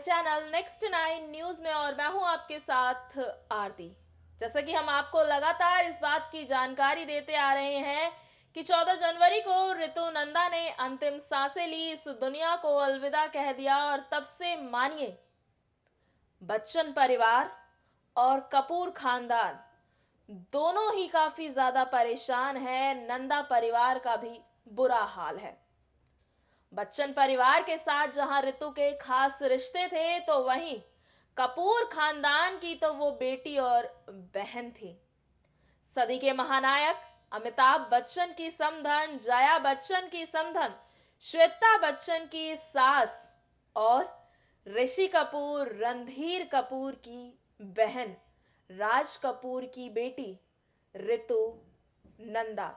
Channel next 9 news में और मैं हूं आपके साथ आरती। जैसा कि हम आपको लगातार इस बात की जानकारी देते आ रहे हैं कि 14 जनवरी को ऋतु नंदा ने अंतिम सांसें ली, इस दुनिया को अलविदा कह दिया। और तब से मानिए बच्चन परिवार और कपूर खानदान दोनों ही काफी ज्यादा परेशान है। नंदा परिवार का भी बुरा हाल है। बच्चन परिवार के साथ जहां ऋतु के खास रिश्ते थे, तो वहीं कपूर खानदान की तो वो बेटी और बहन थी। सदी के महानायक अमिताभ बच्चन की समधन, जया बच्चन की समधन, श्वेता बच्चन की सास और ऋषि कपूर रणधीर कपूर की बहन, राज कपूर की बेटी ऋतु नंदा,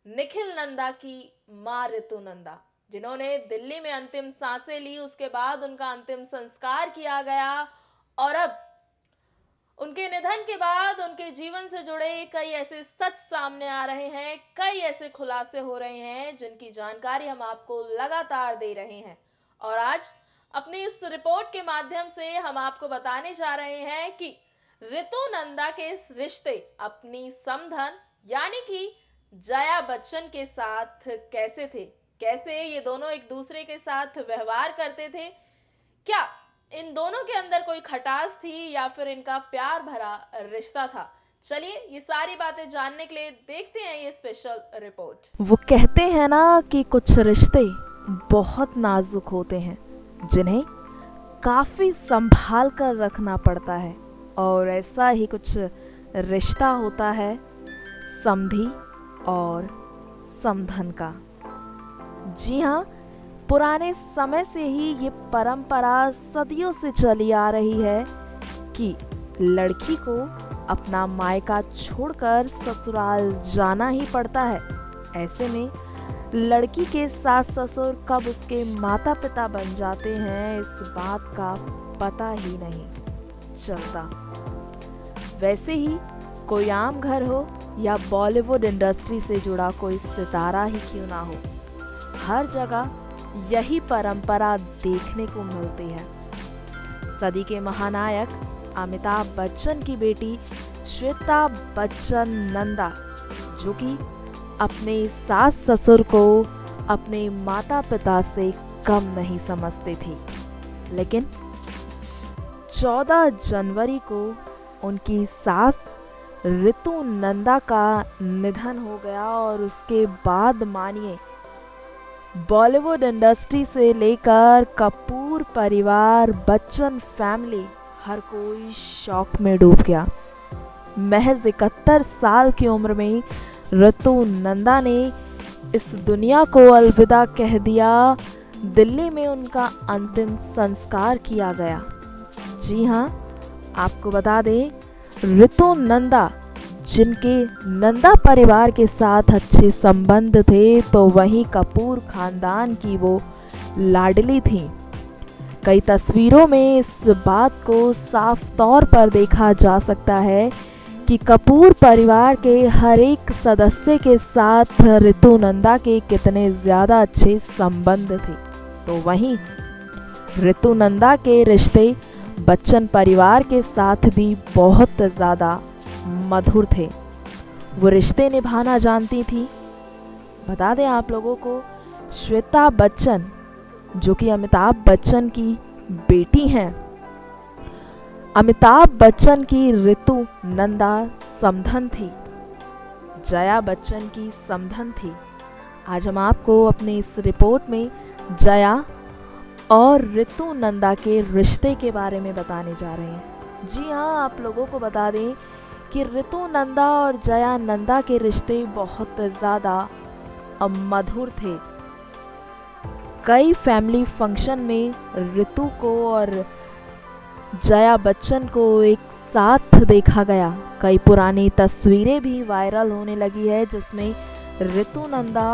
निखिल नंदा की मां ऋतु नंदा, जिन्होंने दिल्ली में अंतिम सांसें ली। उसके बाद उनका अंतिम संस्कार किया गया और अब उनके निधन के बाद उनके जीवन से जुड़े कई ऐसे सच सामने आ रहे हैं, कई ऐसे खुलासे हो रहे हैं जिनकी जानकारी हम आपको लगातार दे रहे हैं। और आज अपनी इस रिपोर्ट के माध्यम से हम आपको बताने जा रहे हैं कि ऋतु नंदा के रिश्ते अपनी समधन यानी कि जया बच्चन के साथ कैसे थे, कैसे ये दोनों एक दूसरे के साथ व्यवहार करते थे, क्या इन दोनों के अंदर कोई खटास थी या फिर इनका प्यार भरा रिश्ता था। चलिए ये सारी बातें जानने के लिए देखते हैं ये स्पेशल रिपोर्ट। वो कहते हैं ना कि कुछ रिश्ते बहुत नाजुक होते हैं जिन्हें काफ़ी संभाल कर रखना पड़ता है, और ऐसा ही कुछ रिश्ता होता है समधी और समधन का। जी हाँ, पुराने समय से ही ये परंपरा सदियों से चली आ रही है कि लड़की को अपना मायका छोड़कर ससुराल जाना ही पड़ता है। ऐसे में लड़की के सास ससुर कब उसके माता पिता बन जाते हैं, इस बात का पता ही नहीं चलता। वैसे ही कोई आम घर हो या बॉलीवुड इंडस्ट्री से जुड़ा कोई सितारा ही क्यों ना हो, हर जगह यही परंपरा देखने को मिलती है। सदी के महानायक अमिताभ बच्चन की बेटी श्वेता बच्चन नंदा, जो कि अपने सास ससुर को अपने माता पिता से कम नहीं समझती थी, लेकिन 14 जनवरी को उनकी सास ऋतु नंदा का निधन हो गया। और उसके बाद मानिए बॉलीवुड इंडस्ट्री से लेकर कपूर परिवार, बच्चन फैमिली, हर कोई शौक में डूब गया। महज 71 साल की उम्र में ऋतु नंदा ने इस दुनिया को अलविदा कह दिया। दिल्ली में उनका अंतिम संस्कार किया गया। जी हाँ, आपको बता दें, ऋतु नंदा जिनके नंदा परिवार के साथ अच्छे संबंध थे, तो वहीं कपूर खानदान की वो लाडली थी। कई तस्वीरों में इस बात को साफ तौर पर देखा जा सकता है कि कपूर परिवार के हर एक सदस्य के साथ ऋतु नंदा के कितने ज़्यादा अच्छे संबंध थे। तो वहीं ऋतु नंदा के रिश्ते बच्चन परिवार के साथ भी बहुत ज़्यादा मधुर थे। वो रिश्ते निभाना जानती थी। बता दें आप लोगों को, श्वेता बच्चन जो कि अमिताभ बच्चन की बेटी हैं, अमिताभ बच्चन की ऋतु नंदा समधन थी, जया बच्चन की समधन थी। आज हम आपको अपनी इस रिपोर्ट में जया और ऋतु नंदा के रिश्ते के बारे में बताने जा रहे हैं। जी हाँ, आप लोगों को बता दें कि ऋतु नंदा और जया नंदा के रिश्ते बहुत ज़्यादा मधुर थे। कई फैमिली फंक्शन में ऋतु को और जया बच्चन को एक साथ देखा गया। कई पुरानी तस्वीरें भी वायरल होने लगी है जिसमें ऋतु नंदा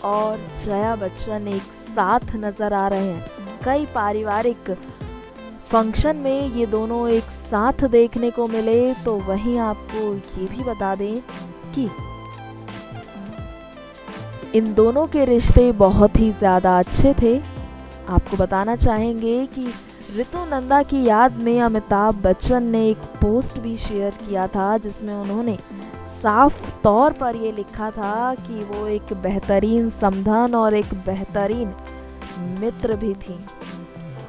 और जया बच्चन एक साथ नज़र आ रहे हैं। कई पारिवारिक फंक्शन में ये दोनों एक साथ देखने को मिले। तो वहीं आपको ये भी बता दें कि इन दोनों के रिश्ते बहुत ही ज़्यादा अच्छे थे। आपको बताना चाहेंगे कि ऋतु नंदा की याद में अमिताभ बच्चन ने एक पोस्ट भी शेयर किया था जिसमें उन्होंने साफ तौर पर ये लिखा था कि वो एक बेहतरीन समधन और एक बेहतरीन मित्र भी थी।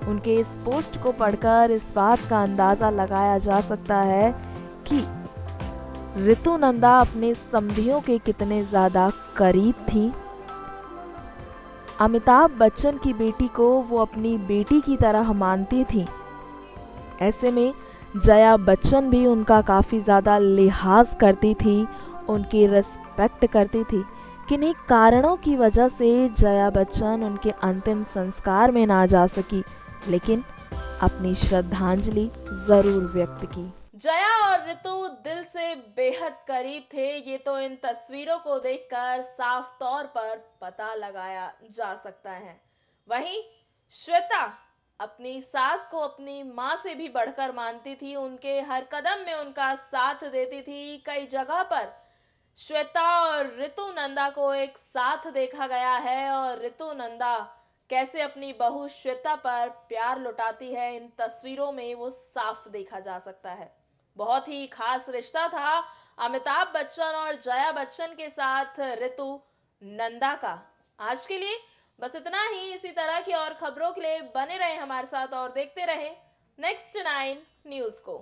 उनके इस पोस्ट को पढ़कर इस बात का अंदाज़ा लगाया जा सकता है कि ऋतु नंदा अपने समधियों के कितने ज़्यादा करीब थी। अमिताभ बच्चन की बेटी को वो अपनी बेटी की तरह मानती थी। ऐसे में जया बच्चन भी उनका काफ़ी ज़्यादा लिहाज करती थी, उनकी रिस्पेक्ट करती थी। किन्हीं कारणों की वजह से जया बच्चन उनके अंतिम संस्कार में ना जा सकी, लेकिन अपनी श्रद्धांजलि ज़रूर व्यक्त की। जया और ऋतु दिल से बेहद करीब थे, ये तो इन तस्वीरों को देखकर साफ तौर पर पता लगाया जा सकता है। वहीं श्वेता अपनी सास को अपनी माँ से भी बढ़कर मानती थी, उनके हर कदम में उनका साथ देती थी। कई जगह पर श्वेता और ऋतु नंदा को एक साथ देखा गया है और ऋतु नंदा कैसे अपनी बहू श्वेता पर प्यार लुटाती है, इन तस्वीरों में वो साफ देखा जा सकता है। बहुत ही खास रिश्ता था अमिताभ बच्चन और जया बच्चन के साथ ऋतु नंदा का। आज के लिए बस इतना ही। इसी तरह की और खबरों के लिए बने रहे हमारे साथ और देखते रहे नेक्स्ट 9 न्यूज़ को।